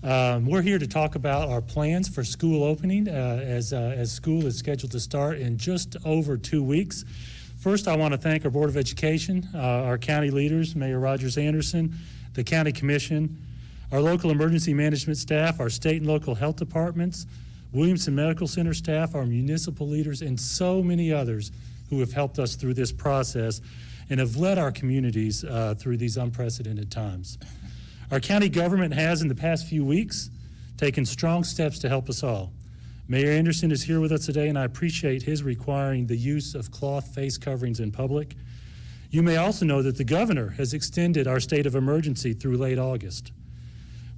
We're here to talk about our plans for school opening as school is scheduled to start in just over 2 weeks. First, I want to thank our Board of Education, our county leaders, Mayor Rogers Anderson, the County Commission, our local emergency management staff, our state and local health departments, Williamson Medical Center staff, our municipal leaders, and so many others who have helped us through this process and have led our communities through these unprecedented times. Our county government has, in the past few weeks, taken strong steps to help us all. Mayor Anderson is here with us today, and I appreciate his requiring the use of cloth face coverings in public. You may also know that the governor has extended our state of emergency through late August.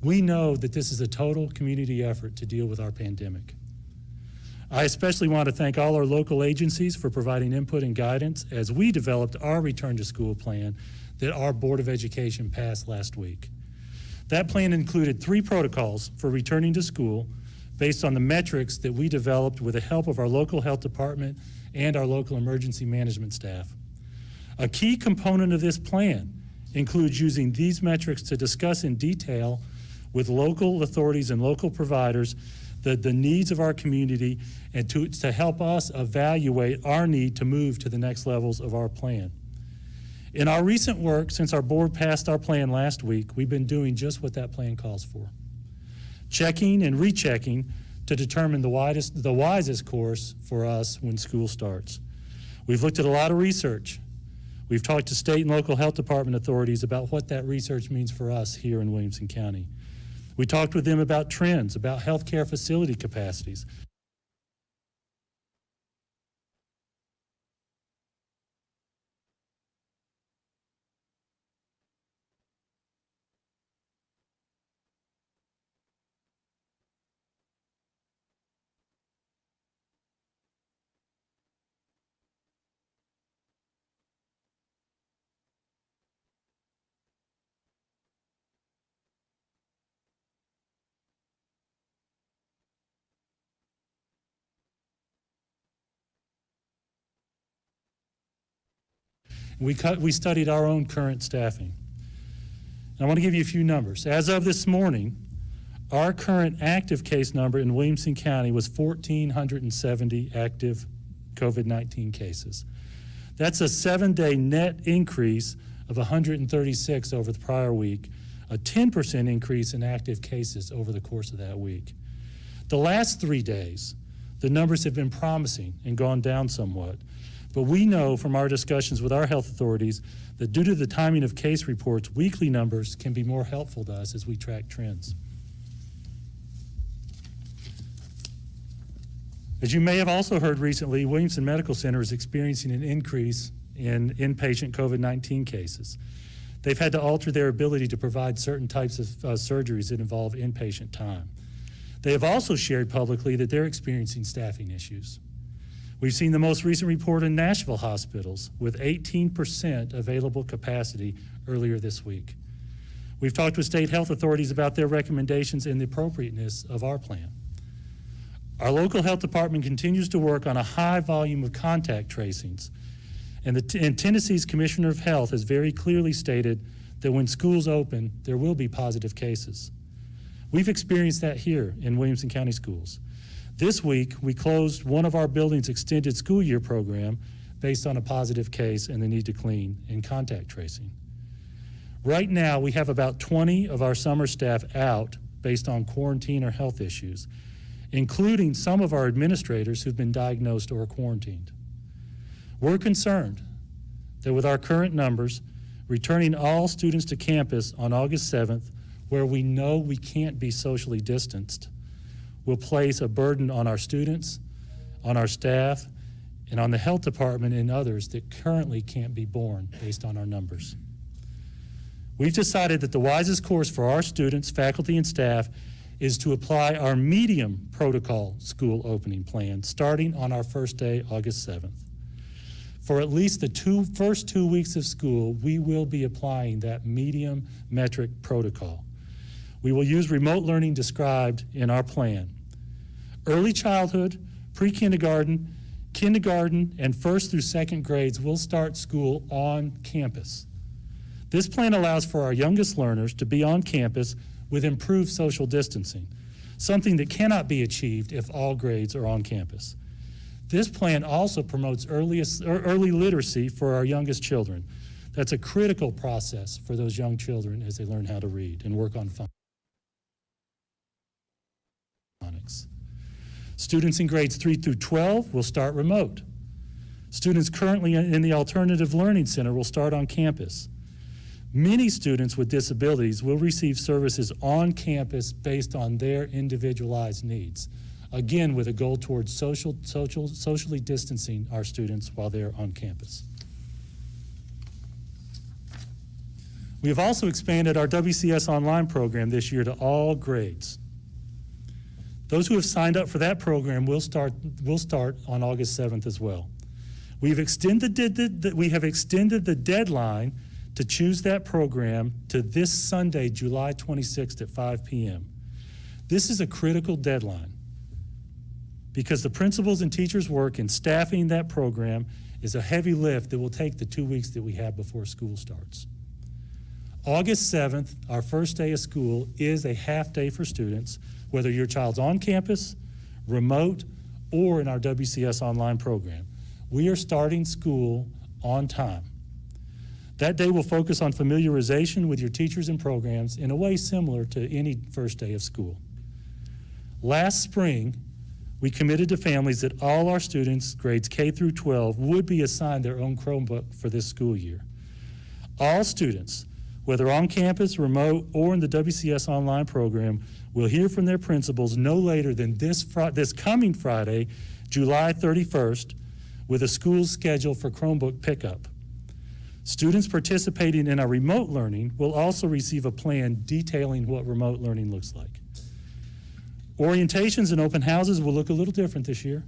We know that this is a total community effort to deal with our pandemic. I especially want to thank all our local agencies for providing input and guidance as we developed our return to school plan that our Board of Education passed last week. That plan included 3 protocols for returning to school based on the metrics that we developed with the help of our local health department and our local emergency management staff. A key component of this plan includes using these metrics to discuss in detail with local authorities and local providers the needs of our community and to help us evaluate our need to move to the next levels of our plan. In our recent work, since our board passed our plan last week, we've been doing just what that plan calls for. Checking and rechecking to determine the wisest course for us when school starts. We've looked at a lot of research. We've talked to state and local health department authorities about what that research means for us here in Williamson County. We talked with them about trends, about healthcare facility capacities. We studied our own current staffing. I want to give you a few numbers. As of this morning, our current active case number in Williamson County was 1,470 active COVID-19 cases. That's a 7-day net increase of 136 over the prior week, a 10% increase in active cases over the course of that week. The last 3 days, the numbers have been promising and gone down somewhat. But we know from our discussions with our health authorities that due to the timing of case reports, weekly numbers can be more helpful to us as we track trends. As you may have also heard recently, Williamson Medical Center is experiencing an increase in inpatient COVID-19 cases. They've had to alter their ability to provide certain types of surgeries that involve inpatient time. They have also shared publicly that they're experiencing staffing issues. We've seen the most recent report in Nashville hospitals with 18% available capacity earlier this week. We've talked with state health authorities about their recommendations and the appropriateness of our plan. Our local health department continues to work on a high volume of contact tracings, and Tennessee's Commissioner of Health has very clearly stated that when schools open, there will be positive cases. We've experienced that here in Williamson County Schools. This week, we closed one of our building's extended school year program based on a positive case and the need to clean and contact tracing. Right now, we have about 20 of our summer staff out based on quarantine or health issues, including some of our administrators who've been diagnosed or quarantined. We're concerned that with our current numbers, returning all students to campus on August 7th, where we know we can't be socially distanced, will place a burden on our students, on our staff, and on the health department and others that currently can't be borne based on our numbers. We've decided that the wisest course for our students, faculty, and staff is to apply our medium protocol school opening plan starting on our first day, August 7th. For at least the first 2 weeks of school, we will be applying that medium metric protocol. We will use remote learning described in our plan. Early childhood, pre-kindergarten, kindergarten, and 1st through 2nd grades will start school on campus. This plan allows for our youngest learners to be on campus with improved social distancing, something that cannot be achieved if all grades are on campus. This plan also promotes early literacy for our youngest children. That's a critical process for those young children as they learn how to read and work on phonics. Students in grades 3 through 12 will start remote. Students currently in the Alternative Learning Center will start on campus. Many students with disabilities will receive services on campus based on their individualized needs. Again, with a goal towards socially distancing our students while they're on campus. We have also expanded our WCS Online program this year to all grades. Those who have signed up for that program will start on August 7th as well. We have extended the deadline to choose that program to this Sunday, July 26th at 5 p.m. This is a critical deadline because the principals and teachers' work in staffing that program is a heavy lift that will take the 2 weeks that we have before school starts. August 7th, our first day of school, is a half day for students, whether your child's on campus, remote, or in our WCS Online program. We are starting school on time. That day will focus on familiarization with your teachers and programs in a way similar to any first day of school. Last spring, we committed to families that all our students, grades K through 12, would be assigned their own Chromebook for this school year. All students, whether on campus, remote, or in the WCS Online program, will hear from their principals no later than this coming Friday, July 31st, with a school schedule for Chromebook pickup. Students participating in our remote learning will also receive a plan detailing what remote learning looks like. Orientations and open houses will look a little different this year.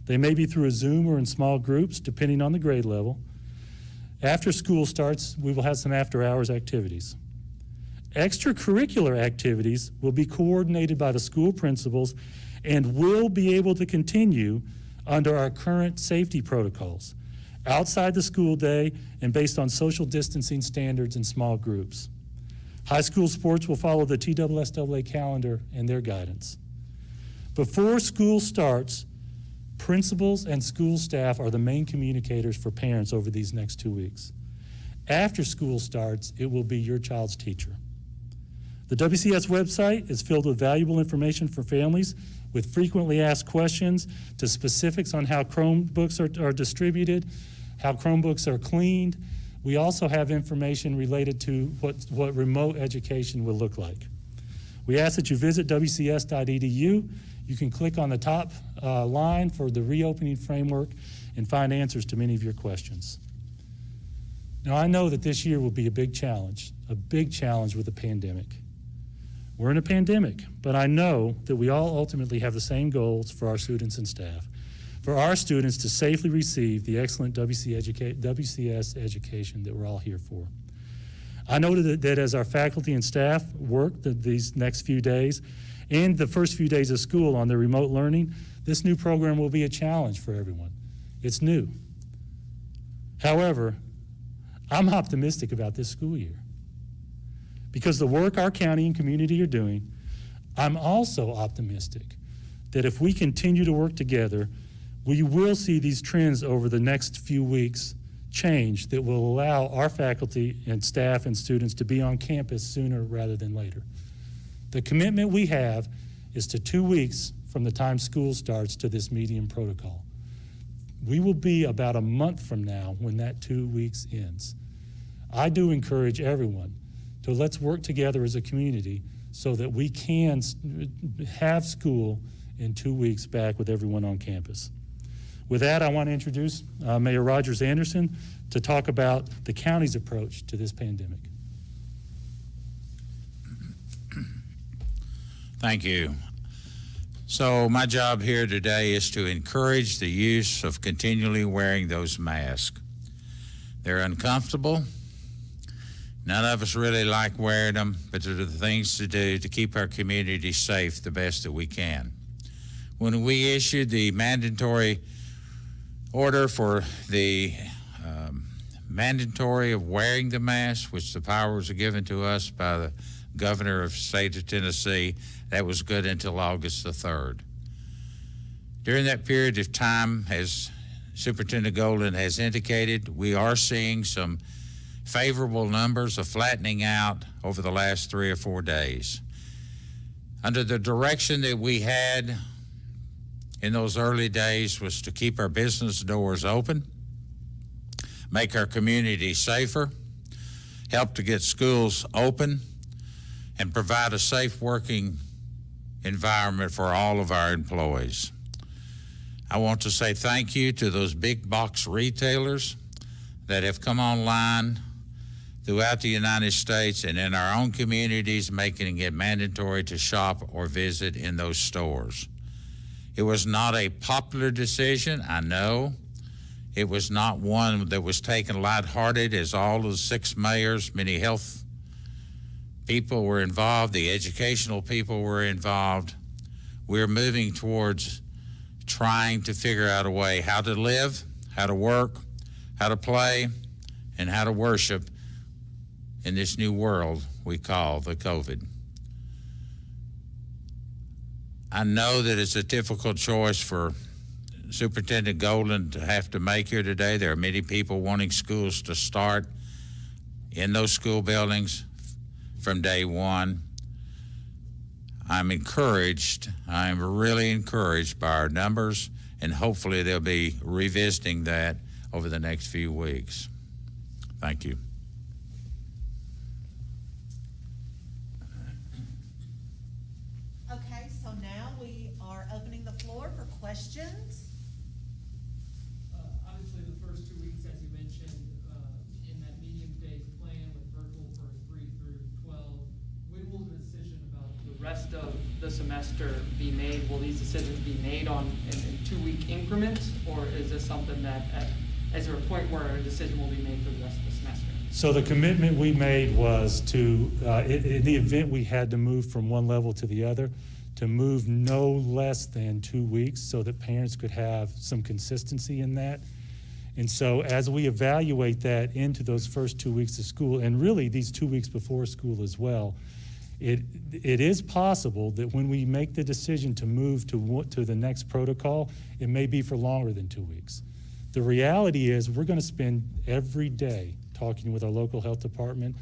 They may be through a Zoom or in small groups, depending on the grade level. After school starts, we will have some after-hours activities. Extracurricular activities will be coordinated by the school principals and will be able to continue under our current safety protocols, outside the school day and based on social distancing standards in small groups. High school sports will follow the TSSAA calendar and their guidance. Before school starts, principals and school staff are the main communicators for parents over these next 2 weeks. After school starts, it will be your child's teacher. The WCS website is filled with valuable information for families with frequently asked questions to specifics on how Chromebooks are distributed, how Chromebooks are cleaned. We also have information related to what remote education will look like. We ask that you visit wcs.edu. You can click on the top line for the reopening framework and find answers to many of your questions. Now, I know that this year will be a big challenge with the pandemic. We're in a pandemic, but I know that we all ultimately have the same goals for our students and staff, for our students to safely receive the excellent WCS education that we're all here for. I know that as our faculty and staff work these next few days and the first few days of school on their remote learning, this new program will be a challenge for everyone. It's new. However, I'm optimistic about this school year. Because the work our county and community are doing, I'm also optimistic that if we continue to work together, we will see these trends over the next few weeks change that will allow our faculty and staff and students to be on campus sooner rather than later. The commitment we have is to 2 weeks from the time school starts to this medium protocol. We will be about a month from now when that 2 weeks ends. I do encourage everyone to let's work together as a community so that we can have school in 2 weeks back with everyone on campus. With that, I want to introduce Mayor Rogers Anderson to talk about the county's approach to this pandemic. Thank you. So my job here today is to encourage the use of continually wearing those masks. They're uncomfortable. None of us really like wearing them, but they're the things to do to keep our community safe the best that we can. When we issued the mandatory order for the mandatory of wearing the mask, which the powers are given to us by the governor of the state of Tennessee. That was good until August the 3rd. During that period of time, as Superintendent Golden has indicated, we are seeing some favorable numbers of flattening out over the last 3 or 4 days. Under the direction that we had in those early days was to keep our business doors open, make our community safer, help to get schools open, and provide a safe working environment for all of our employees. I want to say thank you to those big box retailers that have come online throughout the United States and in our own communities, making it mandatory to shop or visit in those stores. It was not a popular decision, I know. It was not one that was taken lighthearted, as all of the 6 mayors, many health people were involved, the educational people were involved. We're moving towards trying to figure out a way how to live, how to work, how to play, and how to worship in this new world we call the COVID. I know that it's a difficult choice for Superintendent Golden to have to make here today. There are many people wanting schools to start in those school buildings from day one. I'm encouraged, I'm really encouraged by our numbers, and hopefully they'll be revisiting that over the next few weeks. Thank you. Okay, so now we are opening the floor for questions. Obviously, the first 2 weeks, as you mentioned, in that medium-phase plan with virtual for 3 through 12, when will the decision about the rest of the semester be made? Will these decisions be made in 2-week increments, or is this something that, is there a point where a decision will be made for the rest of the semester? So the commitment we made was to, in the event we had to move from one level to the other, to move no less than 2 weeks so that parents could have some consistency in that. And so as we evaluate that into those first 2 weeks of school, and really these 2 weeks before school as well, it is possible that when we make the decision to move to the next protocol, it may be for longer than 2 weeks. The reality is we're going to spend every day talking with our local health department,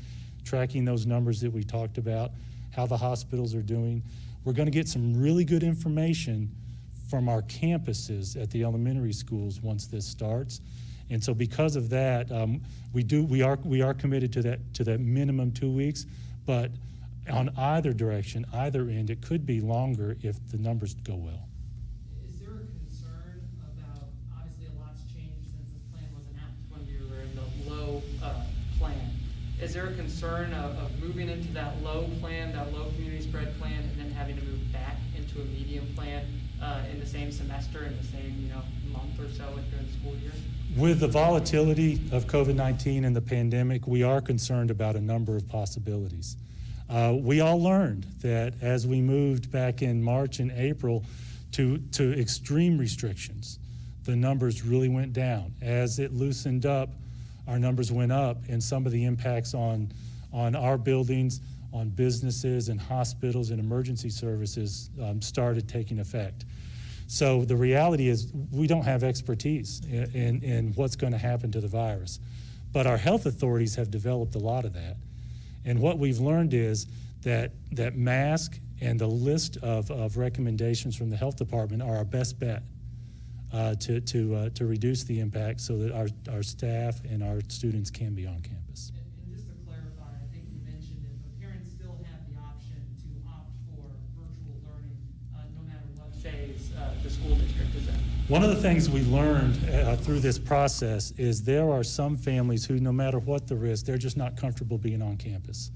tracking those numbers that we talked about, how the hospitals are doing. We're going to get some really good information from our campuses at the elementary schools once this starts. And so because of that, we are committed to that minimum 2 weeks, but on either direction, either end, it could be longer if the numbers go well. Is there a concern about, obviously a lot's changed since this plan was enacted when we were in the low plan. Is there a concern of moving into that low plan, that low community spread plan, and then having to move back into a medium plan in the same semester, in the same month or so during the school year? With the volatility of COVID-19 and the pandemic, we are concerned about a number of possibilities. We all learned that as we moved back in March and April to extreme restrictions, the numbers really went down. As it loosened up, our numbers went up, and some of the impacts on our buildings, on businesses and hospitals and emergency services started taking effect. So the reality is we don't have expertise in what's going to happen to the virus, but our health authorities have developed a lot of that. And what we've learned is that mask and the list of recommendations from the health department are our best bet to reduce the impact so that our staff and our students can be on campus. And just to clarify, I think you mentioned it, but parents still have the option to opt for virtual learning no matter what phase the school district is in. One of the things we learned through this process is there are some families who, no matter what the risk, they're just not comfortable being on campus.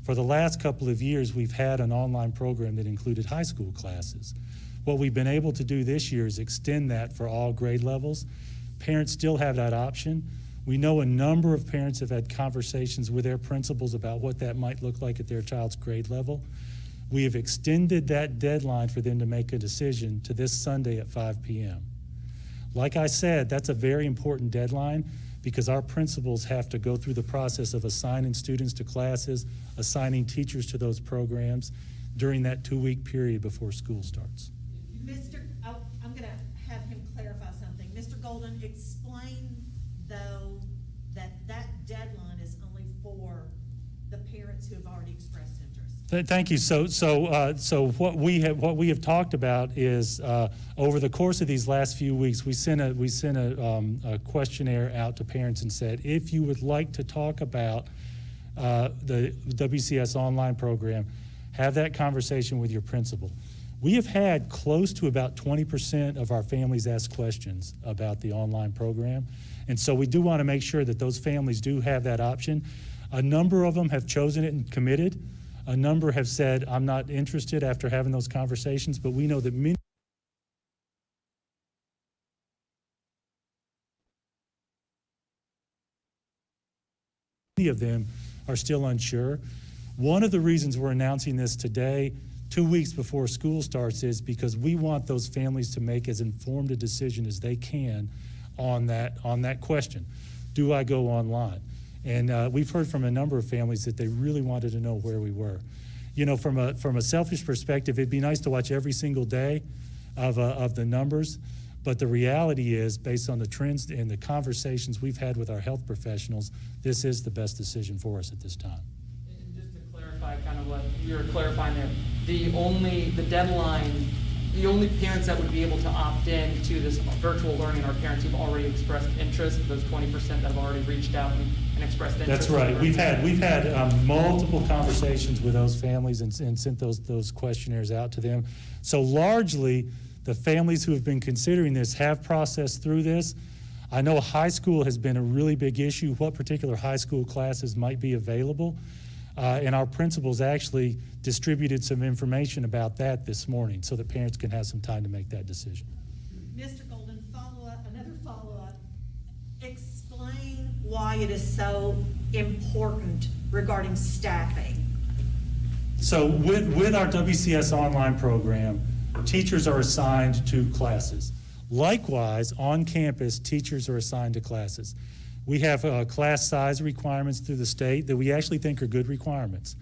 For the last couple of years, we've had an online program that included high school classes. What we've been able to do this year is extend that for all grade levels. Parents still have that option. We know a number of parents have had conversations with their principals about what that might look like at their child's grade level. We have extended that deadline for them to make a decision to this Sunday at 5 p.m. Like I said, that's a very important deadline because our principals have to go through the process of assigning students to classes, assigning teachers to those programs during that 2-week period before school starts. I'm gonna have him clarify something. Mr. Golden, explain though that deadline is only for the parents who have already expressed interest. Thank you. So what we have talked about is over the course of these last few weeks, we sent a questionnaire out to parents and said, if you would like to talk about the WCS online program, have that conversation with your principal. We have had close to about 20% of our families ask questions about the online program, and so we do want to make sure that those families do have that option. A number of them have chosen it and committed. A number have said, I'm not interested after having those conversations, but we know that many of them are still unsure. One of the reasons we're announcing this today, 2 weeks before school starts, is because we want those families to make as informed a decision as they can on that question. Do I go online? And we've heard from a number of families that they really wanted to know where we were. You know, from a selfish perspective, it'd be nice to watch every single day of the numbers, but the reality is, based on the trends and the conversations we've had with our health professionals, this is the best decision for us at this time. And just to clarify kind of what you were clarifying there, the only parents that would be able to opt in to this virtual learning are parents who've already expressed interest, those 20% that have already reached out and expressed interest. That's right. We've had multiple conversations with those families and sent those questionnaires out to them. So largely, the families who have been considering this have processed through this. I know high school has been a really big issue, what particular high school classes might be available. And our principals actually distributed some information about that this morning so that parents can have some time to make that decision. Mr. Golden, another follow-up. Explain why it is so important regarding staffing. So with our WCS online program, teachers are assigned to classes. Likewise, on campus, teachers are assigned to classes. We have class size requirements through the state that we actually think are good requirements.